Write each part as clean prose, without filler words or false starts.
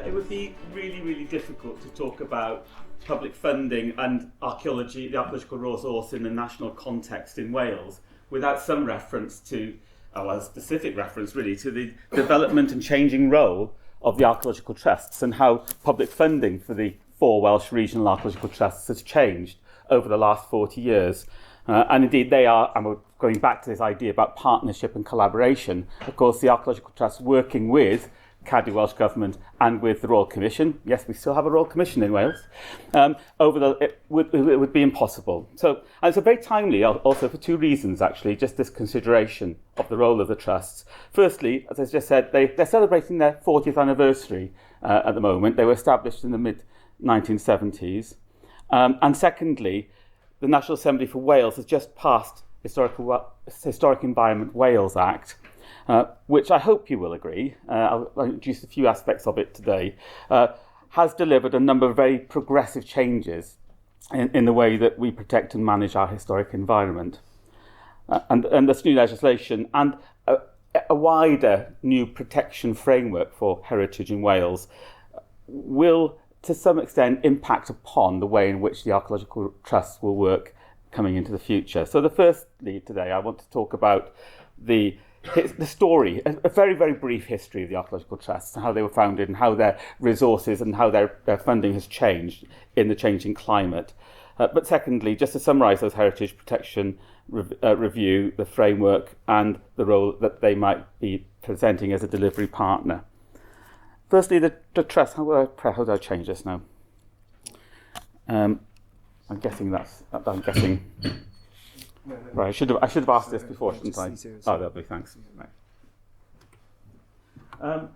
it would be really, really difficult to talk about public funding and archaeology, the archaeological resource in the national context in Wales, without some reference to, a specific reference really, to the development and changing role of the archaeological trusts and how public funding for the 4 Welsh regional archaeological trusts has changed over the last 40 years. And indeed they are, and we're going back to this idea about partnership and collaboration, of course the archaeological trusts working with Cadw Welsh Government and with the Royal Commission. Yes, we still have a Royal Commission in Wales. It would be impossible. So, and it's very timely also for 2 reasons, actually, just this consideration of the role of the trusts. Firstly, as I just said, they're celebrating their 40th anniversary at the moment. They were established in the mid-1970s. And secondly, the National Assembly for Wales has just passed Historic Environment Wales Act, which I hope you will agree, I'll introduce a few aspects of it today, has delivered a number of very progressive changes in the way that we protect and manage our historic environment. And this new legislation and a wider new protection framework for heritage in Wales will, to some extent, impact upon the way in which the archaeological trusts will work coming into the future. So firstly today I want to talk about the story, a very, very brief history of the archaeological trusts, how they were founded and how their resources and how their funding has changed in the changing climate. But secondly, just to summarise those heritage protection review, the framework and the role that they might be presenting as a delivery partner. Firstly, the trust. How do I change this now? I'm guessing. Right, I should have asked this before, shouldn't I? Oh, lovely, thanks. Right.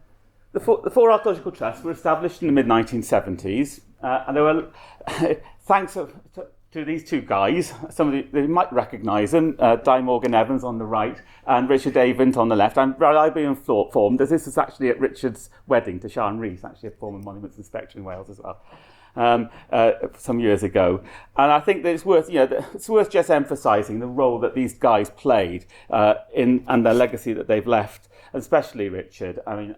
The four archaeological trusts were established in the mid-1970s, and they were thanks to these 2 guys. They might recognise them. Di Morgan Evans on the right and Richard Avent on the left. I'm reliably informed that this is actually at Richard's wedding to Sian Rhys, actually a former Monuments Inspector in Wales as well. Some years ago, and I think that it's worth just emphasising the role that these guys played and the legacy that they've left, especially Richard. I mean,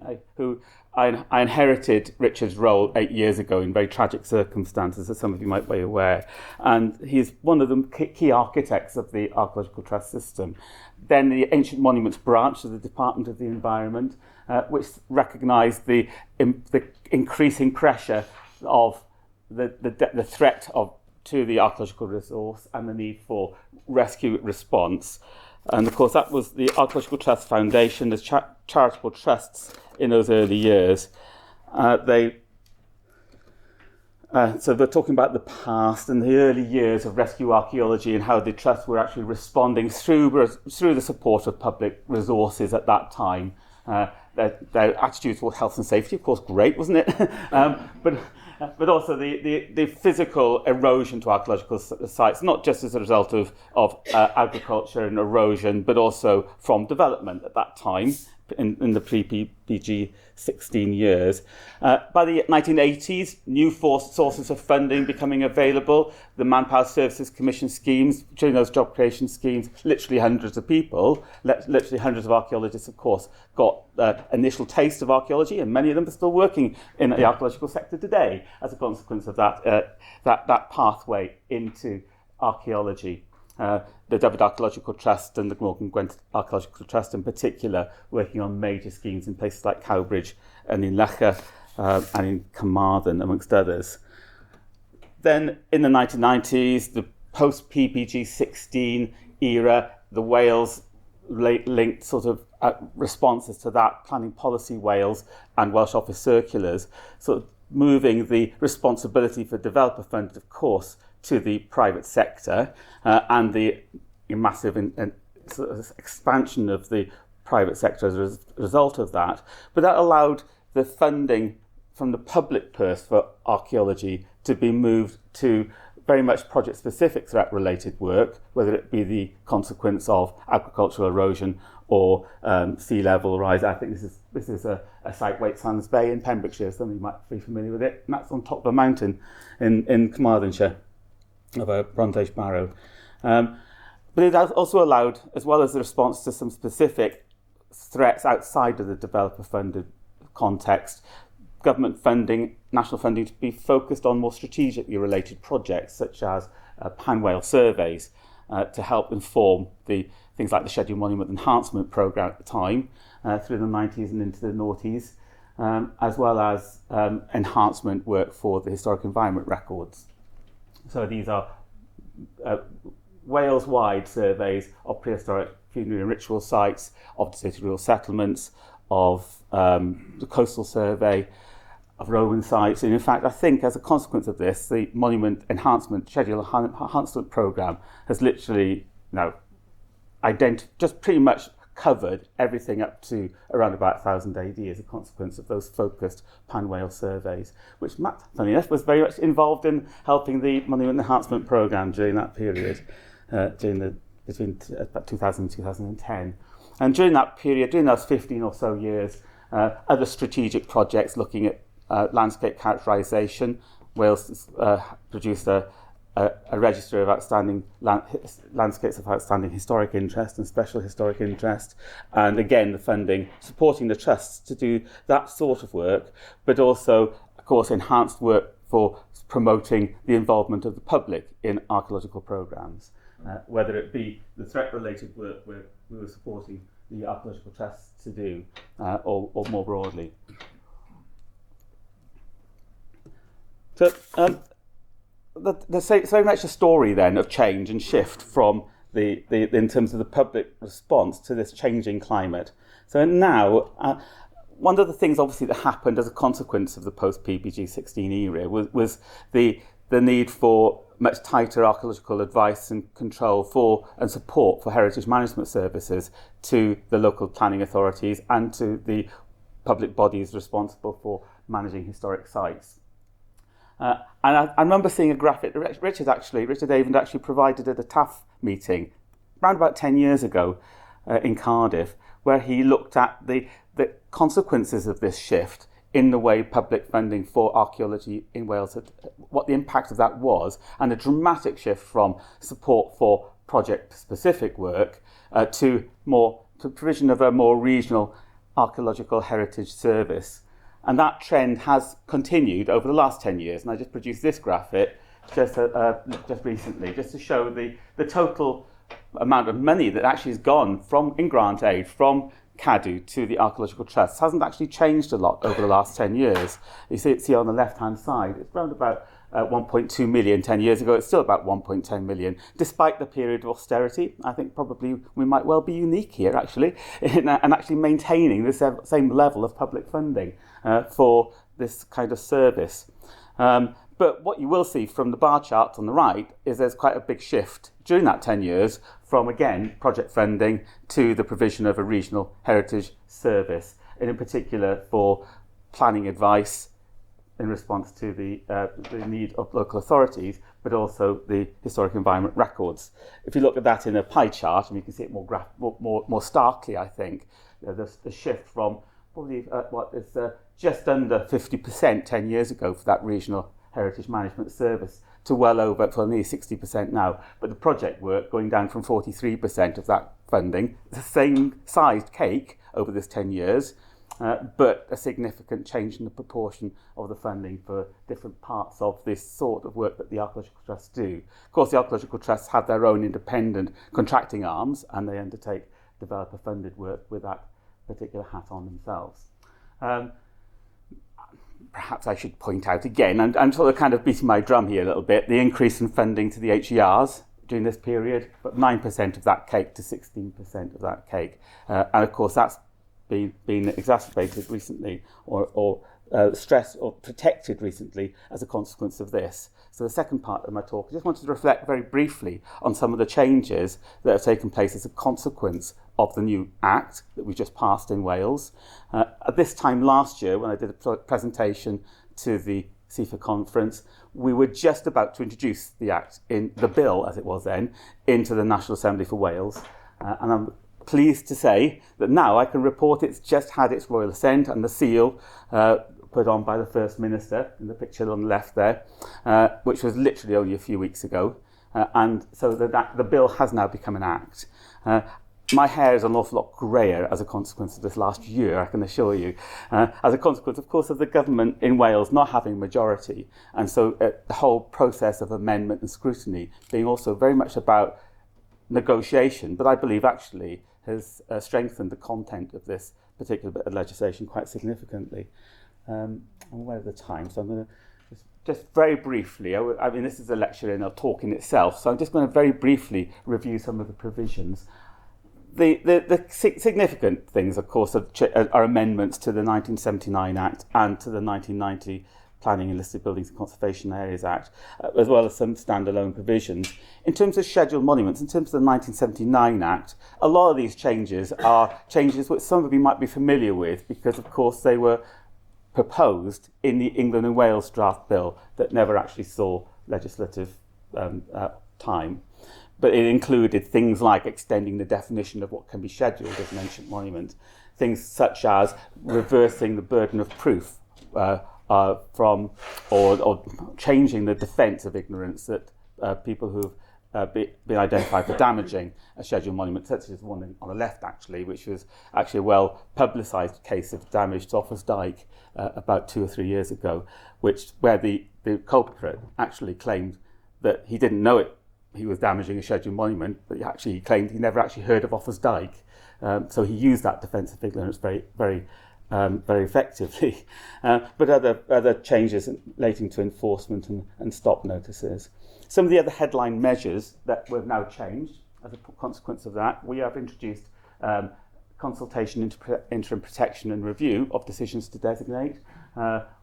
I inherited Richard's role 8 years ago in very tragic circumstances, as some of you might be aware, and he's one of the key architects of the archaeological trust system. Then the Ancient Monuments branch of the Department of the Environment, which recognised the increasing pressure of the threat to the archaeological resource and the need for rescue response. And of course that was the Archaeological Trust Foundation, as charitable trusts in those early years. So we're talking about the past and the early years of rescue archaeology and how the trusts were actually responding through the support of public resources at that time. Their attitude towards health and safety, of course, great, wasn't it? But also the physical erosion to archaeological sites, not just as a result of agriculture and erosion, but also from development at that time in the pre-PPG 16 years. By the 1980s, new sources of funding becoming available, the Manpower Services Commission schemes, during those job creation schemes, literally hundreds of people, literally hundreds of archaeologists, of course, got initial taste of archaeology, and many of them are still working in the archaeological sector today as a consequence of that pathway into archaeology. The Dyfed Archaeological Trust and the Morgan Gwent Archaeological Trust in particular, working on major schemes in places like Cowbridge and in Lecher and in Carmarthen, amongst others. Then in the 1990s, the post-PPG 16 era, the Wales linked sort of responses to that, Planning Policy Wales and Welsh Office circulars, sort of moving the responsibility for developer funded, of course, to the private sector and the massive sort of expansion of the private sector as a result of that. But that allowed the funding from the public purse for archaeology to be moved to very much project-specific threat-related work, whether it be the consequence of agricultural erosion or sea level rise. I think this is a site, Waitsands Bay in Pembrokeshire. Some of you might be familiar with it. And that's on top of a mountain in Carmarthenshire, of a Bronze Age barrow. But it has also allowed, as well as the response to some specific threats outside of the developer-funded context, government funding, national funding, to be focused on more strategically related projects such as pan-Wales surveys to help inform the things like the Scheduled Monument Enhancement Programme at the time, through the 90s and into the noughties, as well as enhancement work for the historic environment records. So these are Wales-wide surveys of prehistoric funerary and ritual sites, of deserted rural settlements, of the coastal survey, of Roman sites. And in fact, I think as a consequence of this, the Monument Enhancement Schedule Enhancement Programme has literally just pretty much covered everything up to around about 1000 AD as a consequence of those focused pan-Wales surveys, which Matt, funny enough, was very much involved in helping the Monument Enhancement Programme during that period, between about 2000 and 2010. And during that period, during those 15 or so years, other strategic projects looking at landscape characterisation. Wales produced a register of outstanding landscapes of outstanding historic interest and special historic interest, and again the funding supporting the trusts to do that sort of work, but also, of course, enhanced work for promoting the involvement of the public in archaeological programmes, whether it be the threat-related work where we were supporting the archaeological trusts to do, or more broadly. So there's very much a story then of change and shift from in terms of the public response to this changing climate. So now, one of the things obviously that happened as a consequence of the post-PPG 16 era was the need for much tighter archaeological advice and control for and support for heritage management services to the local planning authorities and to the public bodies responsible for managing historic sites. And I remember seeing a graphic that Richard Avon actually provided at a TAF meeting around about 10 years ago in Cardiff, where he looked at the consequences of this shift in the way public funding for archaeology in Wales, what the impact of that was, and a dramatic shift from support for project-specific work to provision of a more regional archaeological heritage service. And that trend has continued over the last 10 years. And I just produced this graphic just recently, just to show the total amount of money that actually has gone in grant aid from Cadw to the archaeological trusts. Hasn't actually changed a lot over the last 10 years. You see on the left-hand side, it's around about 1.2 million 10 years ago. It's still about 1.10 million, despite the period of austerity. I think probably we might well be unique here, actually, and actually maintaining this same level of public funding for this kind of service. But what you will see from the bar chart on the right is there's quite a big shift during that 10 years from, again, project funding to the provision of a regional heritage service, and in particular for planning advice in response to the need of local authorities, but also the historic environment records. If you look at that in a pie chart, and you can see it more starkly, I think, the shift from probably just under 50% 10 years ago for that regional heritage management service to well over, for nearly 60% now. But the project work going down from 43% of that funding, the same sized cake over this 10 years, but a significant change in the proportion of the funding for different parts of this sort of work that the archaeological trusts do. Of course, the archaeological trusts have their own independent contracting arms, and they undertake developer-funded work with that particular hat on themselves. Perhaps I should point out again, and I'm sort of kind of beating my drum here a little bit, the increase in funding to the HERs during this period, but 9% of that cake to 16% of that cake. And of course, that's been exacerbated recently or stressed or protected recently as a consequence of this. So the second part of my talk, I just wanted to reflect very briefly on some of the changes that have taken place as a consequence of the new Act that we just passed in Wales. At this time last year, when I did a presentation to the CIFA conference, we were just about to introduce the Act, in the bill as it was then, into the National Assembly for Wales. And I'm pleased to say that now I can report it's just had its royal assent and the seal put on by the First Minister in the picture on the left there, which was literally only a few weeks ago. And so the bill has now become an Act. my hair is an awful lot greyer as a consequence of this last year, I can assure you, as a consequence, of course, of the government in Wales not having a majority. And so the whole process of amendment and scrutiny being also very much about negotiation, but I believe actually has strengthened the content of this particular bit of legislation quite significantly. I'm aware of the time, so I'm going to just very briefly, I mean, this is a lecture in a talk in itself, so I'm just going to very briefly review some of the provisions. The significant things, of course, are amendments to the 1979 Act and to the 1990 Planning and Listed Buildings and Conservation Areas Act, as well as some standalone provisions. In terms of scheduled monuments, in terms of the 1979 Act, a lot of these changes are changes which some of you might be familiar with because, of course, they were proposed in the England and Wales draft bill that never actually saw legislative time. But it included things like extending the definition of what can be scheduled as an ancient monument, things such as reversing the burden of proof from or changing the defence of ignorance that people who've been identified for damaging a scheduled monument, such as one on the left actually, which was actually a well publicised case of damage to Offa's Dyke about 2 or 3 years ago, where the culprit actually claimed that he didn't know it. He was damaging a scheduled monument, but he claimed he never actually heard of Offa's Dyke. So he used that defence of ignorance very effectively. But other changes relating to enforcement and stop notices. Some of the other headline measures that we've now changed as a consequence of that, we have introduced consultation into interim protection and review of decisions to designate.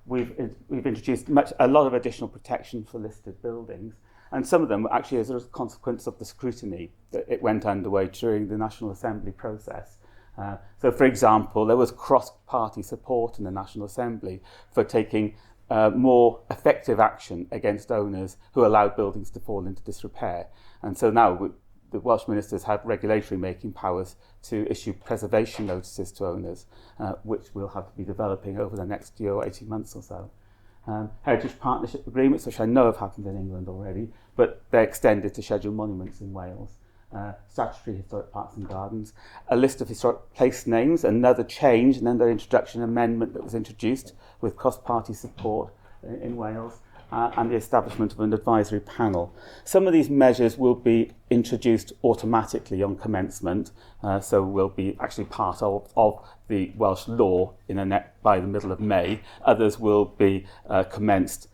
We've introduced a lot of additional protection for listed buildings. And some of them actually as a consequence of the scrutiny that it went underway during the National Assembly process. So, for example, there was cross-party support in the National Assembly for taking more effective action against owners who allowed buildings to fall into disrepair. And so now the Welsh ministers have regulatory making powers to issue preservation notices to owners, which we'll have to be developing over the next year or 18 months or so. Heritage partnership agreements, which I know have happened in England already, but they're extended to scheduled monuments in Wales. Statutory historic parks and gardens, a list of historic place names, another change, and then the introduction amendment that was introduced with cross-party support in Wales, and the establishment of an advisory panel. Some of these measures will be introduced automatically on commencement, so will be actually part of the Welsh law by the middle of May. Others will be commenced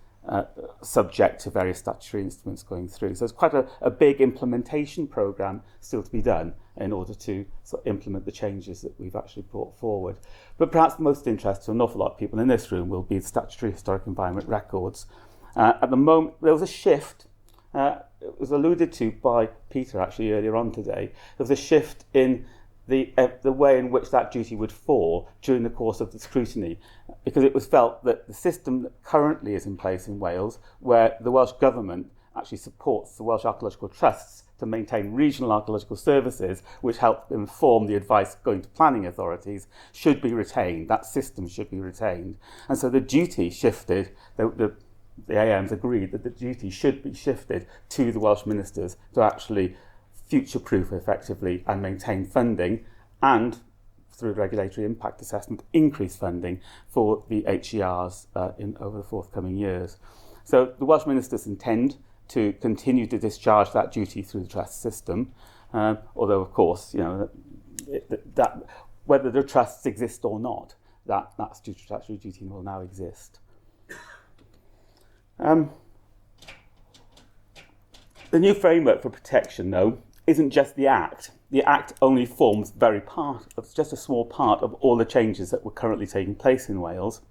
subject to various statutory instruments going through. So it's quite a big implementation programme still to be done in order to sort of implement the changes that we've actually brought forward. But perhaps the most interest to an awful lot of people in this room will be the statutory historic environment records. At the moment, there was a shift, it was alluded to by Peter actually earlier on today, there was a shift in the way in which that duty would fall during the course of the scrutiny, because it was felt that the system that currently is in place in Wales, where the Welsh Government actually supports the Welsh Archaeological Trusts to maintain regional archaeological services, which help inform the advice going to planning authorities, should be retained. That system should be retained. And so the duty shifted, the AMs agreed that the duty should be shifted to the Welsh ministers to actually future-proof effectively and maintain funding, and through regulatory impact assessment, increase funding for the HERs over the forthcoming years. So the Welsh ministers intend to continue to discharge that duty through the trust system, although of course, that whether the trusts exist or not, that statutory duty will now exist. The new framework for protection, though, isn't just the Act. The Act only forms just a small part of all the changes that were currently taking place in Wales.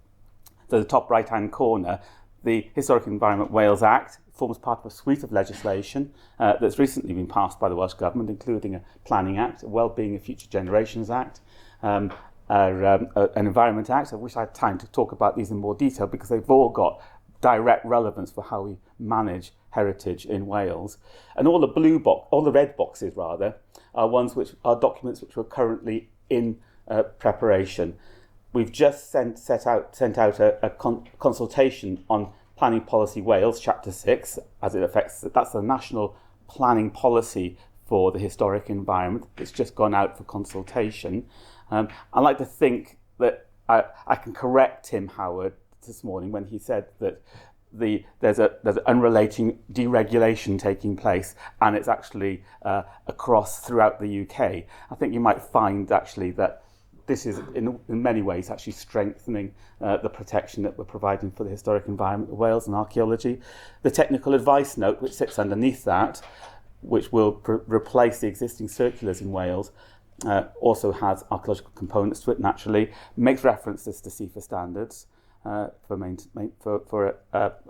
So the top right-hand corner, the Historic Environment Wales Act forms part of a suite of legislation that's recently been passed by the Welsh Government, including a Planning Act, a Wellbeing of Future Generations Act, an Environment Act. I wish I had time to talk about these in more detail because they've all got direct relevance for how we manage heritage in Wales. And all the red boxes rather, are documents which are currently in preparation. We've just sent out a consultation on Planning Policy Wales, Chapter 6, as it affects, that's the national planning policy for the historic environment. It's just gone out for consultation. I like to think that I can correct Tim Howard this morning when he said that there's an unrelating deregulation taking place, and it's actually across throughout the UK. I think you might find actually that this is in many ways actually strengthening the protection that we're providing for the historic environment of Wales and archaeology. The technical advice note, which sits underneath that, which will replace the existing circulars in Wales, also has archaeological components to it naturally, makes references to CIFA standards for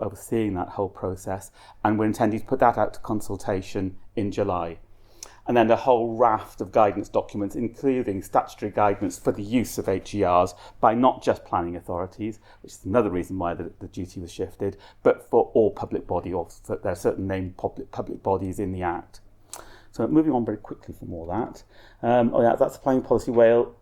overseeing that whole process, and we're intending to put that out to consultation in July. And then a whole raft of guidance documents, including statutory guidance for the use of HERs by not just planning authorities, which is another reason why the duty was shifted, but for all public body, or there are certain named public bodies in the Act. So moving on very quickly from all that. That's the Planning Policy Wales.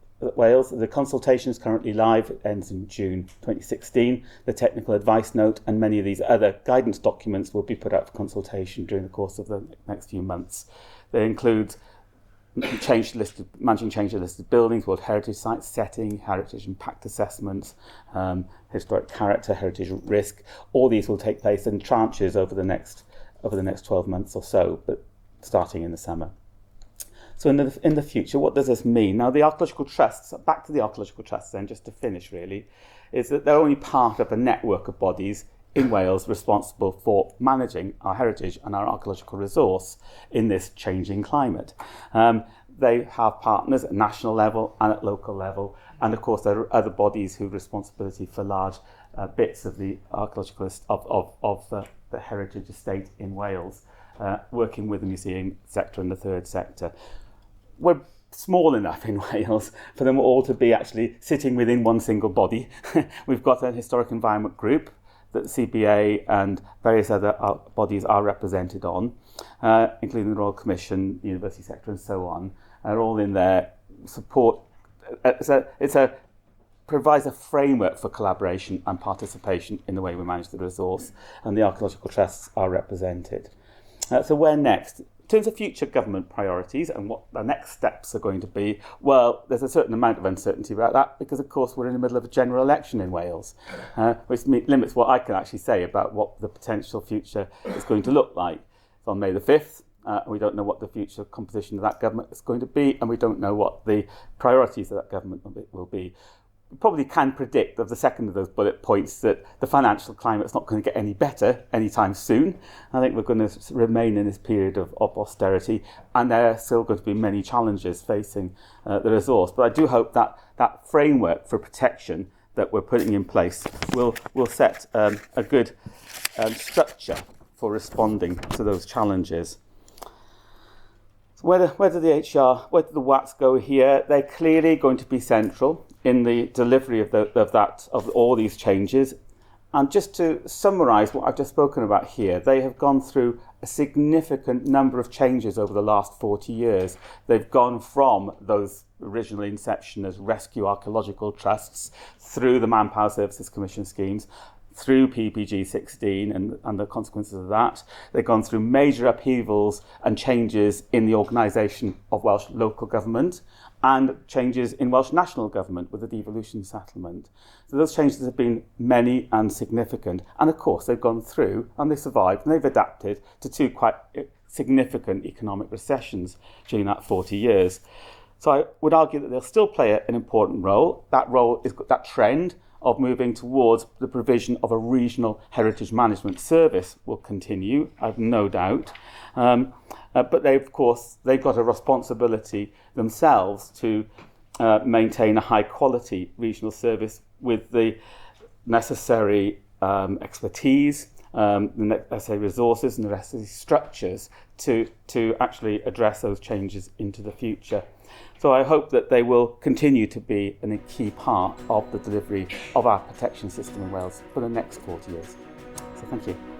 The consultation is currently live. It ends in June 2016. The technical advice note and many of these other guidance documents will be put out for consultation during the course of the next few months. They include managing change the list of buildings, World Heritage Sites, setting, heritage impact assessments, historic character, heritage risk. All these will take place in tranches over the next 12 months or so, but starting in the summer. So in the future, what does this mean? Now, the archaeological trusts, back to the archaeological trusts then, just to finish really, is that they're only part of a network of bodies in Wales responsible for managing our heritage and our archaeological resource in this changing climate. They have partners at national level and at local level, and of course there are other bodies who have responsibility for large bits of the archaeological of the heritage estate in Wales, working with the museum sector and the third sector. We're small enough in Wales for them all to be actually sitting within one single body. We've got a historic environment group that the CBA and various other bodies are represented on, including the Royal Commission, the university sector and so on, are all in there. Support. Provides a framework for collaboration and participation in the way we manage the resource, and the archaeological trusts are represented. So where next? In terms of future government priorities and what the next steps are going to be, well, there's a certain amount of uncertainty about that because, of course, we're in the middle of a general election in Wales, which limits what I can actually say about what the potential future is going to look like. It's on May the 5th. We don't know what the future composition of that government is going to be, and we don't know what the priorities of that government will be. We probably can predict of the second of those bullet points that the financial climate's not going to get any better anytime soon. I think we're going to remain in this period of austerity, and there are still going to be many challenges facing the resource. But I do hope that that framework for protection that we're putting in place will set a good structure for responding to those challenges. So where do the WATs go here? They're clearly going to be central in the delivery of all these changes. And just to summarise what I've just spoken about here, they have gone through a significant number of changes over the last 40 years. They've gone from those original inception as rescue archaeological trusts through the Manpower Services Commission schemes, through PPG 16 and the consequences of that. They've gone through major upheavals and changes in the organisation of Welsh local government and changes in Welsh national government with the devolution settlement. So those changes have been many and significant. And of course, they've gone through and they survived and they've adapted to two quite significant economic recessions during that 40 years. So I would argue that they'll still play an important role. That role is that trend of moving towards the provision of a regional heritage management service will continue, I've no doubt. But they've got a responsibility themselves to maintain a high quality regional service with the necessary expertise, the necessary resources and the necessary structures to actually address those changes into the future. So I hope that they will continue to be a key part of the delivery of our protection system in Wales for the next 40 years. So thank you.